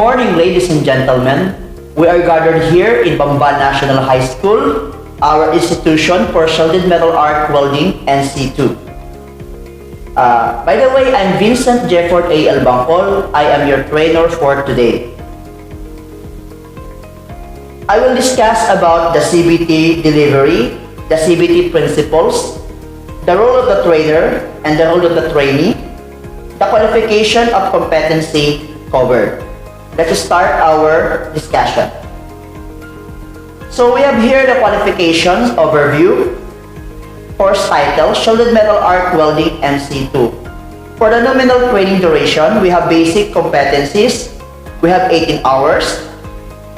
morning, ladies and gentlemen. We are gathered here in Bamban National High School, our institution for Shielded Metal Arc Welding NC2. By the way, I'm Vincent Jefford A. Albangkol. I am your trainer for today. I will discuss about the CBT delivery, the CBT principles, the role of the trainer and the role of the trainee, the qualification of competency covered. Let's start our discussion. So we have here the qualifications overview. Course title, Shielded Metal Arc Welding NC2. For the nominal training duration, we have basic competencies. We have 18 hours.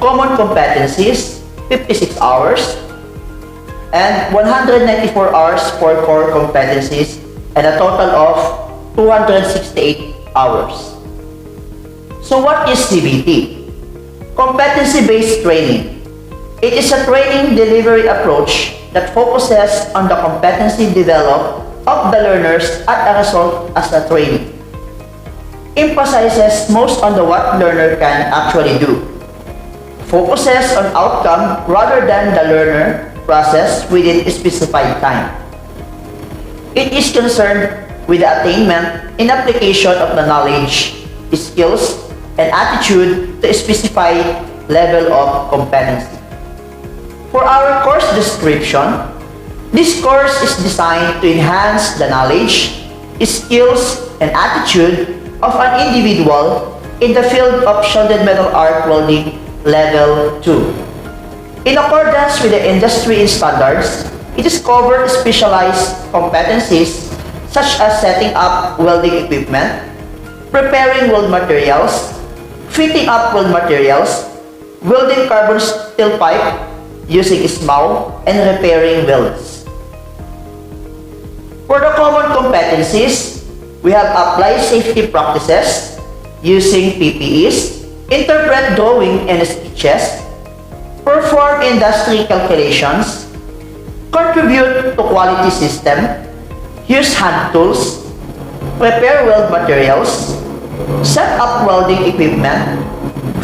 Common competencies, 56 hours. And 194 hours for core competencies, and a total of 268 hours. So what is CBT? Competency-based training. It is a training delivery approach that focuses on the competency developed of the learners as a result as a training. Emphasizes most on the what learner can actually do. Focuses on outcome rather than the learner process within a specified time. It is concerned with the attainment and application of the knowledge, skills, and attitude to a specified level of competency. For our course description, this course is designed to enhance the knowledge, skills, and attitude of an individual in the field of Shielded Metal Arc Welding Level 2. In accordance with the industry standards, it is covered specialized competencies such as setting up welding equipment, preparing weld materials, fitting up weld materials, welding carbon steel pipe using Smaw, and repairing welds. For the common competencies, we have apply safety practices using PPEs, interpret drawing and sketches, perform industry calculations, contribute to quality system, use hand tools, prepare weld materials, set up welding equipment,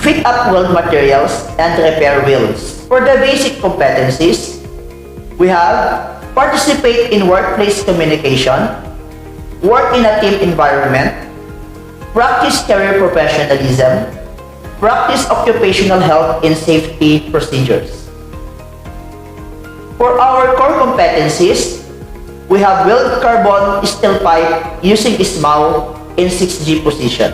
fit up weld materials, and repair welds. For the basic competencies, we have participate in workplace communication, work in a team environment, practice career professionalism, practice occupational health and safety procedures. For our core competencies, we have weld carbon steel pipe using Smaw in 6G position.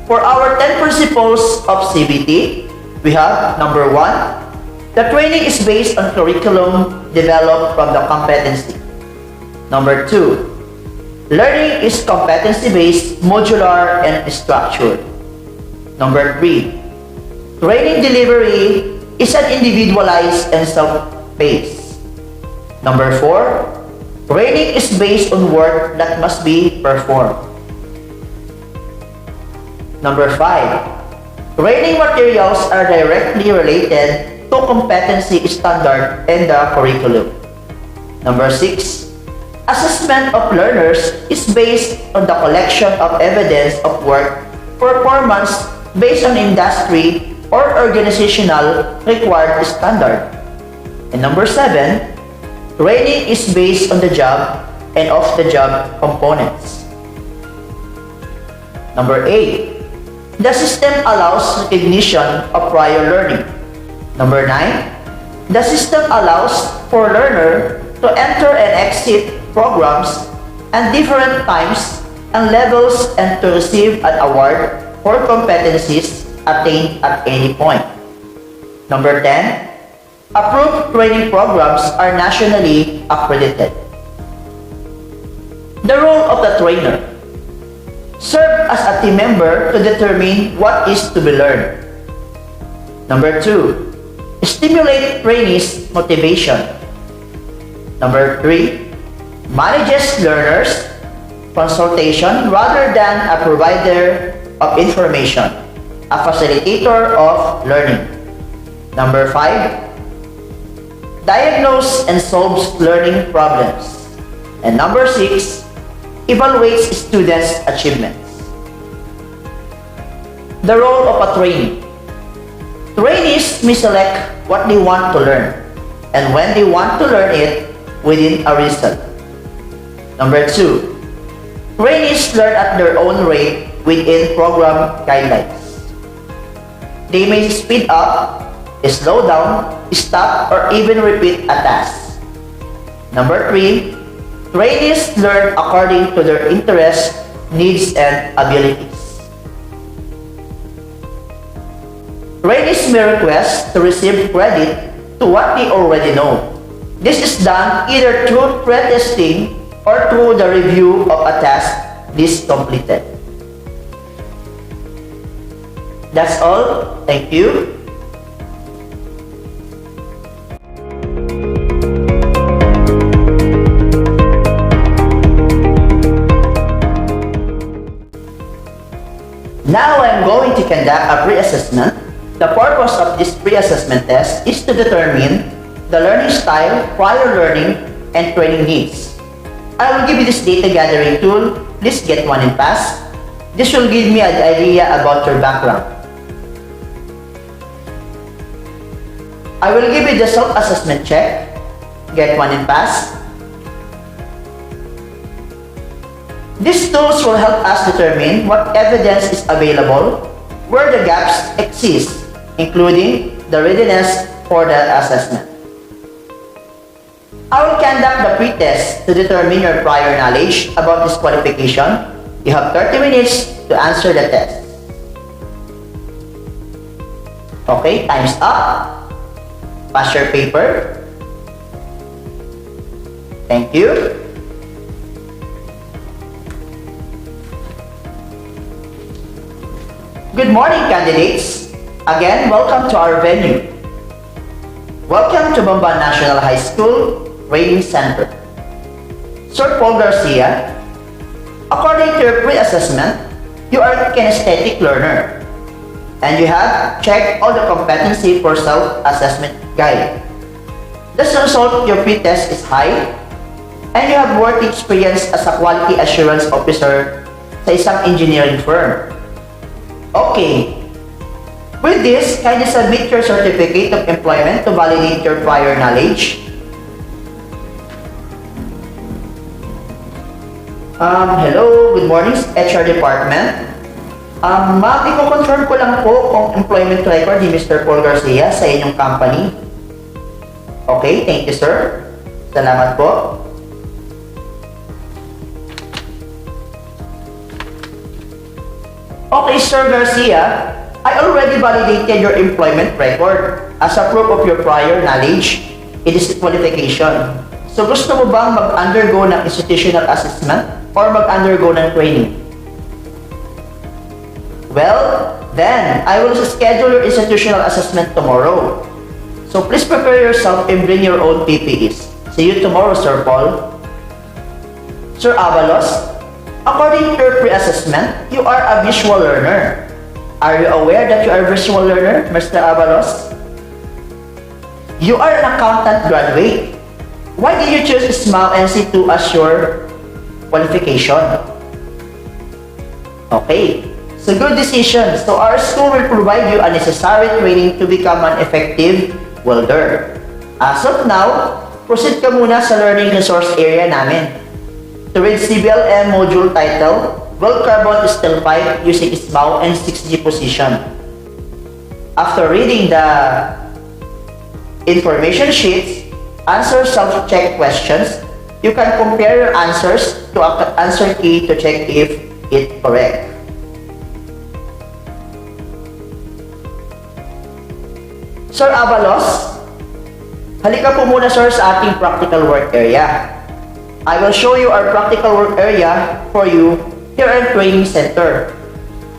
For our 10 principles of CBT, we have number 1, the training is based on curriculum developed from the competency. Number 2, learning is competency-based, modular, and structured. Number 3, training delivery is an individualized and self-paced. Number 4, training is based on work that must be performed. Number 5, training materials are directly related to competency standard and the curriculum. Number 6, assessment of learners is based on the collection of evidence of work performance based on industry or organizational required standard. And number 7, training is based on the job and off-the-job components. Number 8, the system allows recognition of prior learning. Number 9, the system allows for learner to enter and exit programs at different times and levels and to receive an award for competencies attained at any point. Number 10, approved training programs are nationally accredited. The role of the trainer: serve as a team member to determine what is to be learned. Number 2, stimulate trainees' motivation. Number 3, manages learners' consultation rather than a provider of information, a facilitator of learning. Number 5, diagnose and solves learning problems. And number 6, evaluates students' achievements. The role of a trainee. Trainees may select what they want to learn and when they want to learn it within a reason. Number 2, trainees learn at their own rate within program guidelines. They may speed up, slow down, stop, or even repeat a task. Number 3, trainees learn according to their interests, needs, and abilities. Trainees may request to receive credit to what they already know. This is done either through pre-testing or through the review of a task this completed. That's all. Thank you. Now I'm going to conduct a pre-assessment. The purpose of this pre-assessment test is to determine the learning style, prior learning, and training needs. I will give you this data gathering tool. Please get one and pass. This will give me an idea about your background. I will give you the self-assessment check. Get one and pass. These tools will help us determine what evidence is available, where the gaps exist, including the readiness for the assessment. I will conduct the pre-test to determine your prior knowledge about this qualification. You have 30 minutes to answer the test. Okay, time's up. Pass your paper. Thank you. Good morning, candidates. Again, welcome to our venue. Welcome to Bamban National High School Training Center. Sir Paul Garcia, according to your pre-assessment, you are a kinesthetic learner and you have checked all the competency for self-assessment guide. As a result, your pre-test is high and you have work experience as a quality assurance officer sa isang engineering firm. Okay. With this, kindly submit your certificate of employment to validate your prior knowledge. Hello, good morning, HR Department. Ma'am, i-confirm ko lang po kung employment record ni Mr. Paul Garcia sa inyong company. Okay, thank you, sir. Salamat po. Okay, Sir Garcia, I already validated your employment record as a proof of your prior knowledge. It is qualification. So gusto mo bang mag-undergo ng institutional assessment or mag-undergo ng training? Well, then, I will schedule your institutional assessment tomorrow. So please prepare yourself and bring your own PPEs. See you tomorrow, Sir Paul. Sir Avalos, according to your pre-assessment, you are a visual learner. Are you aware that you are a visual learner, Mr. Avalos? You are an accountant graduate. Why did you choose Smaw NC2 as your qualification? Okay, so good decision. So our school will provide you a necessary training to become an effective welder. As of now, proceed ka muna sa learning resource area namin. To read CBLM module title, Weld Carbon Steel Pipe using Smaw and 6G position. After reading the information sheets, answer self-check questions. You can compare your answers to an answer key to check if it's correct. Sir Avalos, halika po muna sir sa ating practical work area. I will show you our practical work area for you here at Training Center.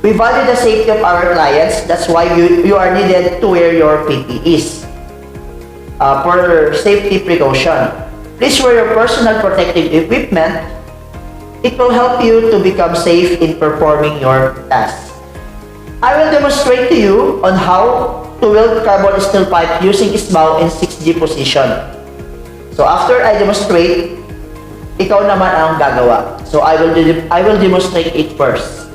We value the safety of our clients. That's why you are needed to wear your PPEs for safety precaution. Please wear your personal protective equipment. It will help you to become safe in performing your tasks. I will demonstrate to you on how to weld carbon steel pipe using Smaw in 6G position. So after I demonstrate, ikaw naman ang gagawa. So I will demonstrate it first.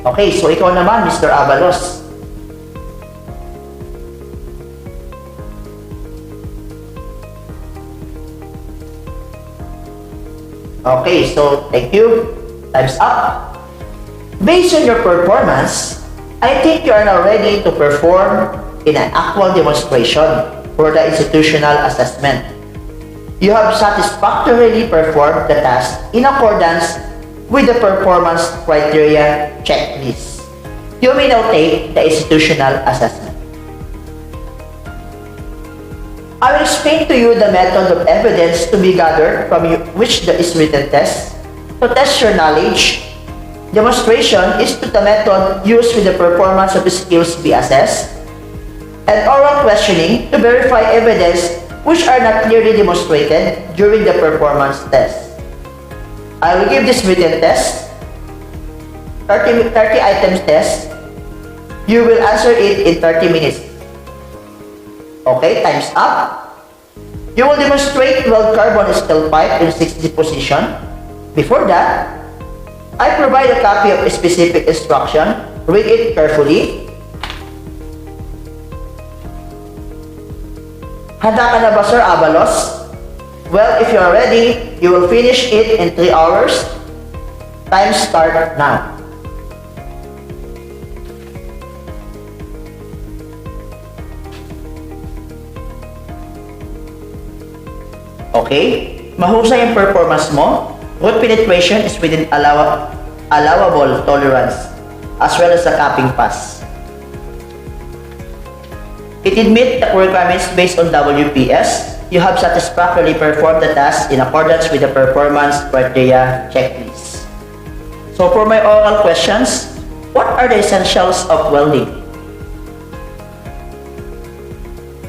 Okay, so ikaw naman, Mr. Abalos. Okay, so thank you. Time's up. Based on your performance, I think you are now ready to perform in an actual demonstration for the institutional assessment. You have satisfactorily performed the task in accordance with the performance criteria checklist. You may now take the institutional assessment. I will explain to you the method of evidence to be gathered from which there is written test. To test your knowledge, demonstration is the method used with the performance of the skills be assessed, and oral questioning to verify evidence which are not clearly demonstrated during the performance test. I will give this written test, 30 items test. You will answer it in 30 minutes. Okay, time's up. You will demonstrate weld carbon steel pipe in 60 position. Before that, I provide a copy of a specific instruction. Read it carefully. Handa ka na ba, Sir Abalos? Well, if you are ready, you will finish it in 3 hours. Time start now. Okay, mahusay ang performance mo. Root penetration is within allowable tolerance, as well as the capping pass. It did meet the requirements based on WPS. You have satisfactorily performed the task in accordance with the performance criteria checklist. So for my oral questions, what are the essentials of welding?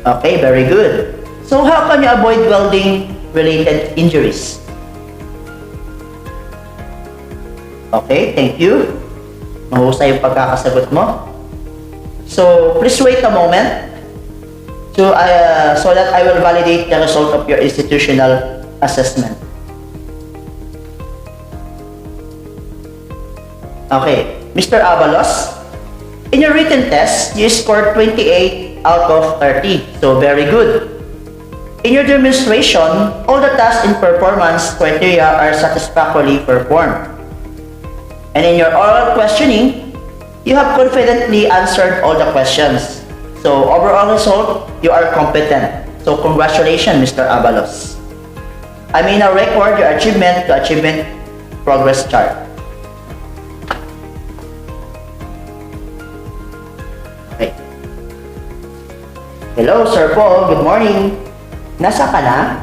Okay, very good. So how can you avoid welding-related injuries? Okay, thank you. Mahusay yung pagkakasagot mo. So please wait a moment so that I will validate the result of your institutional assessment. Okay, Mr. Abalos, in your written test, you scored 28 out of 30. So very good. In your demonstration, all the tasks in performance criteria are satisfactorily performed. And in your oral questioning, you have confidently answered all the questions. So overall result, you are competent. So congratulations, Mr. Abalos. I may now record your achievement to achievement progress chart. Okay. Hello, Sir Paul. Good morning. Nasa ka na?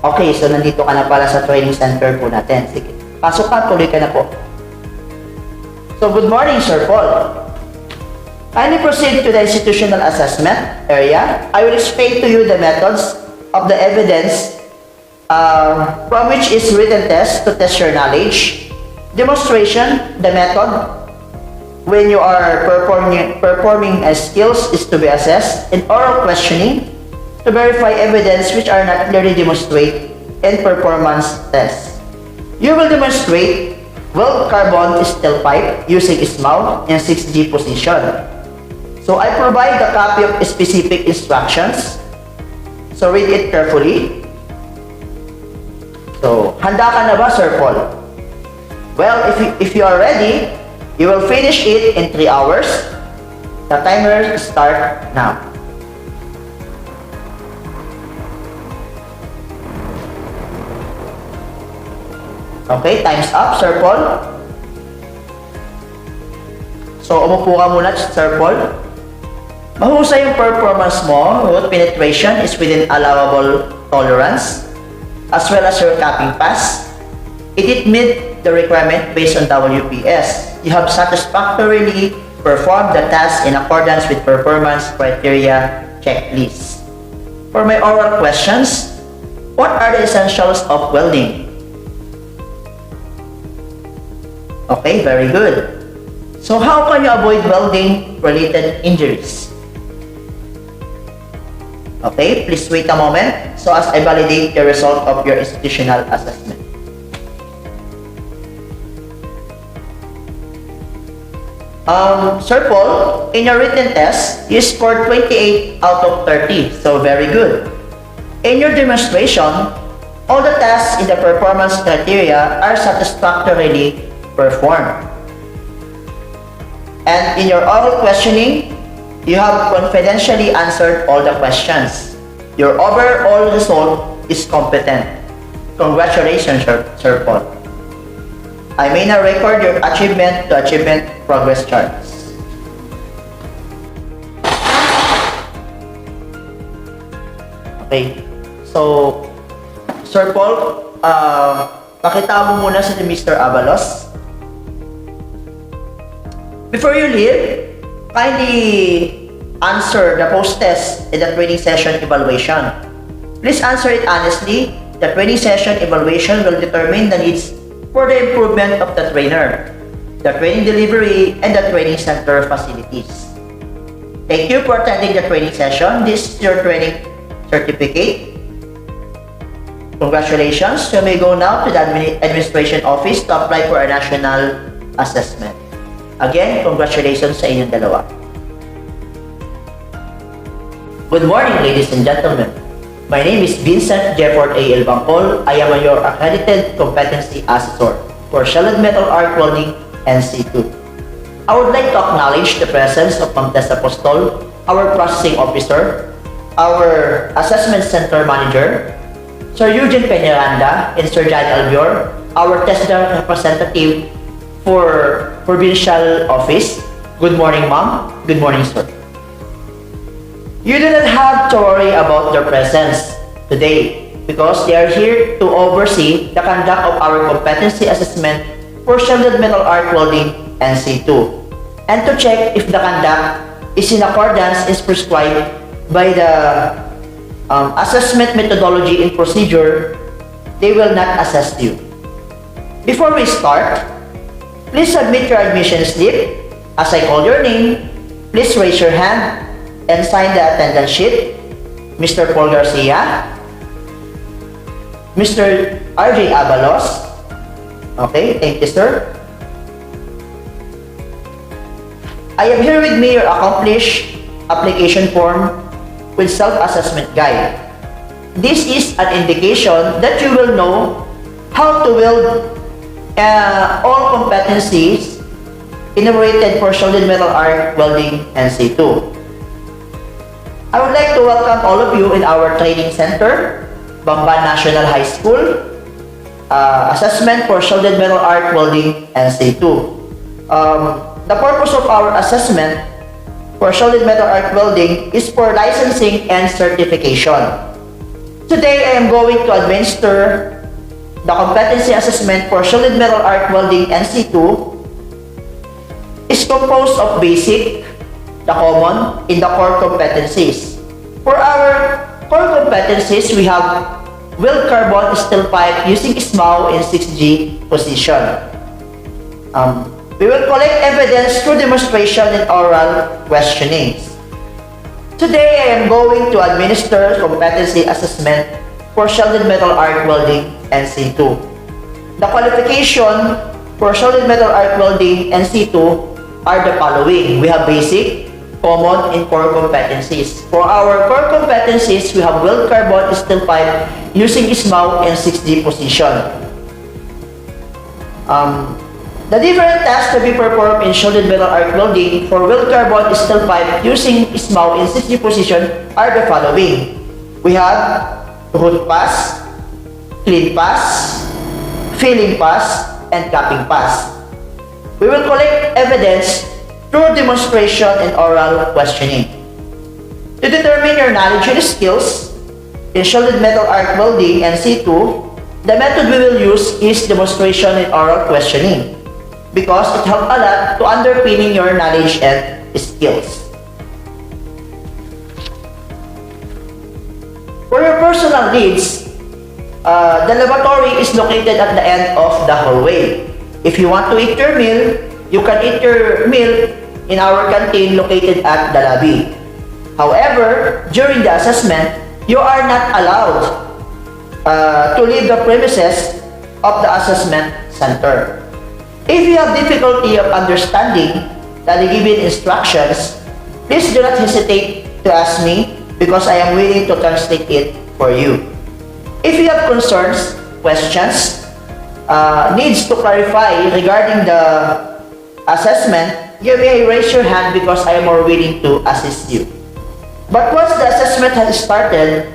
Okay, so nandito ka na pala sa training center po natin. Sige, pasok ka, tuloy ka na po. So good morning, Sir Paul. Kindly proceed to the institutional assessment area. I will explain to you the methods of the evidence from which is written test to test your knowledge. Demonstration, the method when you are performing skills is to be assessed. And oral questioning, to verify evidence which are not clearly demonstrated in performance tests. You will demonstrate weld carbon steel pipe using Smaw in 6G position. So I provide a copy of specific instructions. So read it carefully. So, handa ka na ba, Sir Paul? Well, if you are ready, you will finish it in 3 hours. The timer start now. Okay, time's up, Sir Paul. So, umupo ka muna, Sir Paul. Mahusay yung performance mo. Root penetration is within allowable tolerance, as well as your capping pass. It did meet the requirement based on WPS. You have satisfactorily performed the task in accordance with performance criteria checklist. For my oral questions, what are the essentials of welding? Okay, very good. So how can you avoid welding-related injuries? Okay, please wait a moment so as I validate the result of your institutional assessment. Sir Paul, in your written test, you scored 28 out of 30, so very good. In your demonstration, all the tasks in the performance criteria are satisfactorily performed. And in your oral questioning, you have confidentially answered all the questions. Your overall result is competent. Congratulations, Sir Paul. I may now record your achievement to achievement progress charts. Okay, so Sir Paul, pakita mo muna si Mr. Abalos. Before you leave, kindly answer the post-test in the training session evaluation. Please answer it honestly. The training session evaluation will determine the needs for the improvement of the trainer, the training delivery, and the training center facilities. Thank you for attending the training session. This is your training certificate. Congratulations. You may go now to the administration office to apply for a national assessment. Again, congratulations sa inyong dalawa. Good morning, ladies and gentlemen. My name is Vincent Jefford A. L. Bangkol. I am your accredited competency assessor for Shell and Metal Arc Welding NC2. I would like to acknowledge the presence of Ma'am Tessa Apostol, our processing officer, our assessment center manager, Sir Eugene Peñaranda, and Sir John Albior, our TESDA representative for provincial office. Good morning, ma'am. Good morning, sir. You do not have to worry about their presence today because they are here to oversee the conduct of our competency assessment for shielded metal arc welding NC2 and to check if the conduct is in accordance as prescribed by the assessment methodology and procedure. They will not assess you. Before we start, please submit your admission slip. As I call your name, please raise your hand and sign the attendance sheet. Mr. Paul Garcia, Mr. RJ Abalos. Okay, thank you, sir. I have here with me your accomplished application form with self-assessment guide. This is an indication that you will know how to weld all competencies enumerated for shielded metal arc welding NC2. I would like to welcome all of you in our training center, Bamban National High School, assessment for shielded metal arc welding NC2. The purpose of our assessment for shielded metal arc welding is for licensing and certification. Today, I am going to administer the competency assessment for shielded metal arc welding NC2 is composed of basic, the common, in the core competencies. For our core competencies, we have weld carbon steel pipe using Smaw in 6G position. We will collect evidence through demonstration and oral questionings. Today, I am going to administer competency assessment for shielded metal arc welding NC2. The qualification for shielded metal arc welding NC2 are the following. We have basic, common, and core competencies. For our core competencies, we have weld carbon steel pipe using Smaw in 6D position. The different tasks to be performed in shielded metal arc welding for weld carbon steel pipe using Smaw in 6D position are the following. We have root pass, clean pass, filling pass, and capping pass. We will collect evidence through demonstration and oral questioning. To determine your knowledge and skills in shielded metal arc welding NC2, the method we will use is demonstration and oral questioning because it helps a lot to underpinning your knowledge and skills. For your personal needs, the laboratory is located at the end of the hallway. If you want to eat your meal, you can eat your meal in our canteen located at the lobby. However, during the assessment, you are not allowed to leave the premises of the assessment center. If you have difficulty of understanding the given instructions, please do not hesitate to ask me because I am willing to translate it for you. If you have concerns, questions, needs to clarify regarding the assessment, you may raise your hand because I am more willing to assist you. But once the assessment has started,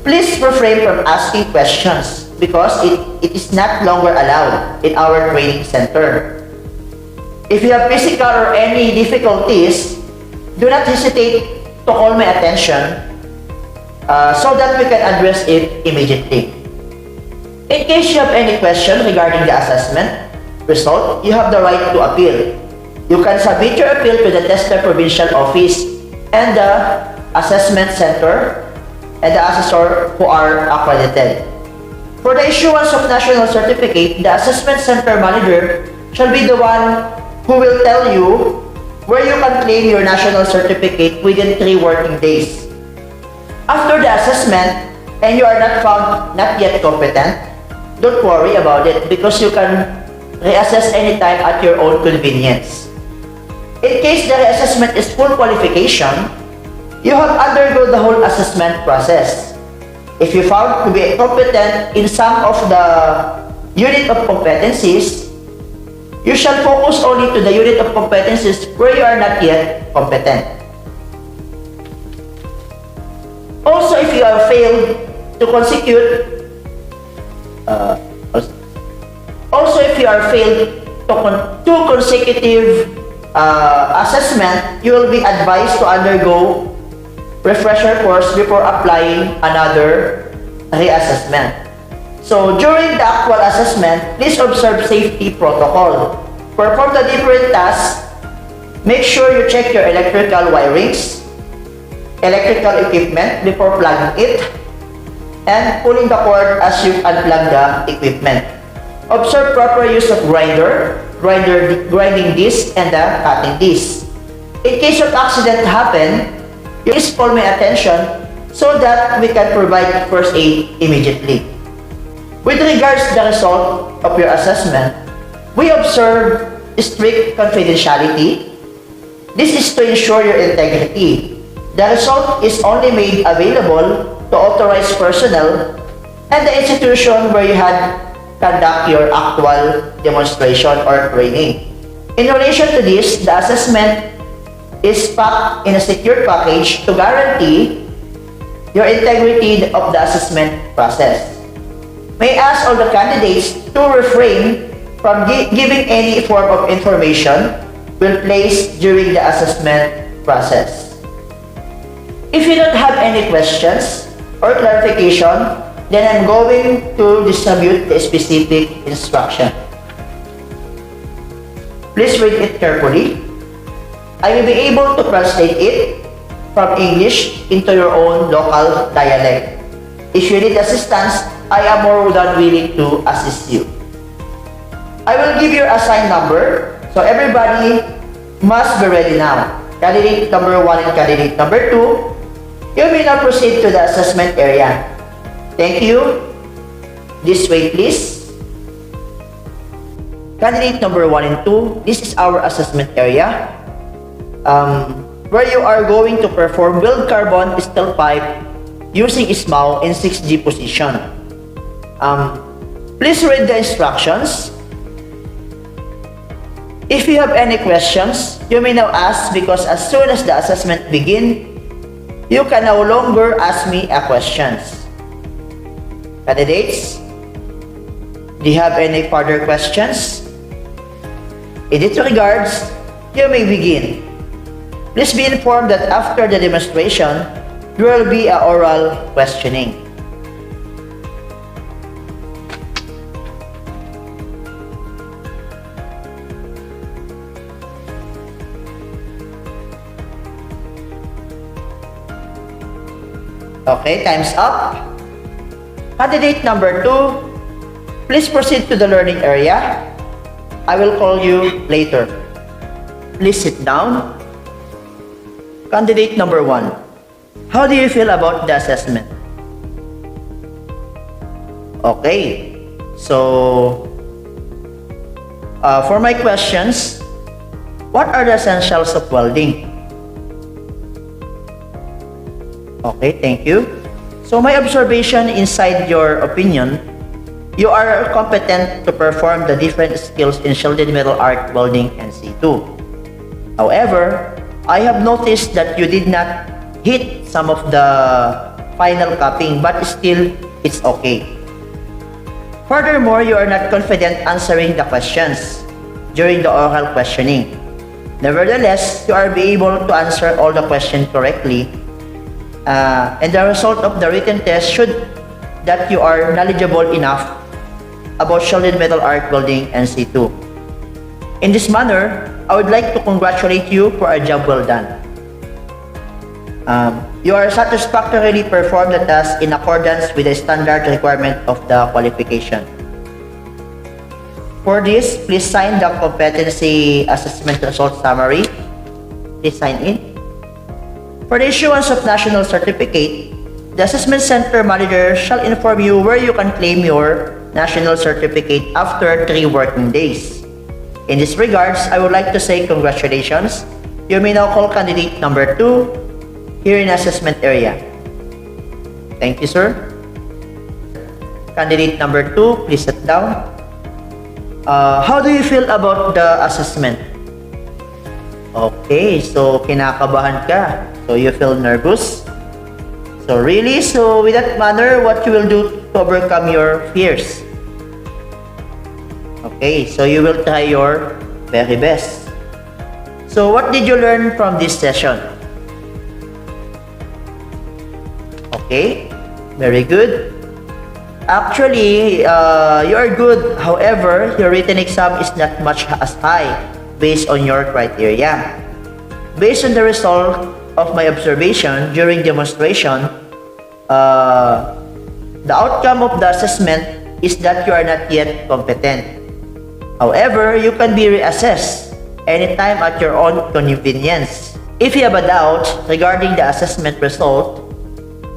please refrain from asking questions because it is not longer allowed in our training center. If you have physical or any difficulties, do not hesitate to call my attention so that we can address it immediately. In case you have any question regarding the assessment result, you have the right to appeal. You can submit your appeal to the Tester Provincial Office and the Assessment Center and the assessor who are accredited. For the issuance of national certificate, the Assessment Center manager shall be the one who will tell you where you can claim your national certificate within 3 working days. After the assessment and you are not found not yet competent, don't worry about it because you can reassess anytime at your own convenience. In case the reassessment is full qualification, you have undergone the whole assessment process. If you found to be competent in some of the unit of competencies, you shall focus only to the unit of competencies where you are not yet competent. Also, if you have failed to consecute, two consecutive assessment, you will be advised to undergo refresher course before applying another reassessment. So during the actual assessment, please observe safety protocol. Perform the different tasks. Make sure you check your electrical wirings, electrical equipment before plugging it, and pulling the cord as you unplug the equipment. Observe proper use of grinding disc and the cutting disc. In case of accident happen, please call my attention so that we can provide first aid immediately. With regards to the result of your assessment, we observe strict confidentiality. This is to ensure your integrity. The result is only made available to authorized personnel and the institution where you had conduct your actual demonstration or training. In relation to this, the assessment is packed in a secure package to guarantee your integrity of the assessment process. May I ask all the candidates to refrain from giving any form of information will place during the assessment process. If you don't have any questions or clarification, then I'm going to distribute the specific instruction. Please read it carefully. I will be able to translate it from English into your own local dialect. If you need assistance, I am more than willing to assist you. I will give you a assigned number, so everybody must be ready now. Candidate number 1 and candidate number 2, you may now proceed to the assessment area. Thank you. This way, please. Candidate number 1 and 2, this is our assessment area, where you are going to perform weld carbon steel pipe using Smaw in 6G position. Please read the instructions. If you have any questions, you may now ask because as soon as the assessment begins, you can no longer ask me a questions. Candidates, do you have any further questions? In this regards, you may begin. Please be informed that after the demonstration, there will be an oral questioning. Okay, time's up. Candidate number 2, please proceed to the learning area. I will call you later. Please sit down. Candidate number 1, how do you feel about the assessment? Okay, so for my questions, What are the essentials of welding? Okay, thank you. So my observation inside your opinion, you are competent to perform the different skills in shielded metal arc welding and C2. However, I have noticed that you did not hit some of the final capping, but still, it's okay. Furthermore, you are not confident answering the questions during the oral questioning. Nevertheless, you are be able to answer all the questions correctly, and the result of the written test should that you are knowledgeable enough about shielded metal arc welding and C2. In this manner, I would like to congratulate you for a job well done. You are satisfactorily performed the task in accordance with the standard requirement of the qualification. For this, please sign the Competency Assessment Result Summary. Please sign in. For the issuance of National Certificate, the Assessment Center Manager shall inform you where you can claim your National Certificate after 3 working days. In this regards, I would like to say congratulations. You may now call candidate number 2 here in assessment area. Thank you, sir. Candidate number 2, please sit down. How do you feel about the assessment? Okay, so kinakabahan ka. So you feel nervous? So really, so with that manner, what you will do to overcome your fears? Okay, so you will try your very best. So what did you learn from this session? Okay, very good. Actually, you are good. However, your written exam is not much as high based on your criteria. Based on the result of my observation during demonstration, the outcome of the assessment is that you are not yet competent. However, you can be reassessed anytime at your own convenience. If you have a doubt regarding the assessment result,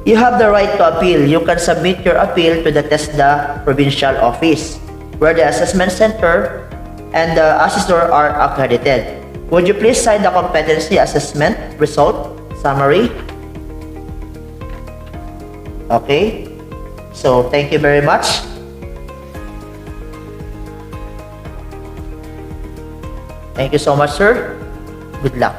you have the right to appeal. You can submit your appeal to the TESDA provincial office, where the assessment center and the assessor are accredited. Would you please sign the competency assessment result summary? Okay. So, thank you very much. Thank you so much, sir. Good luck.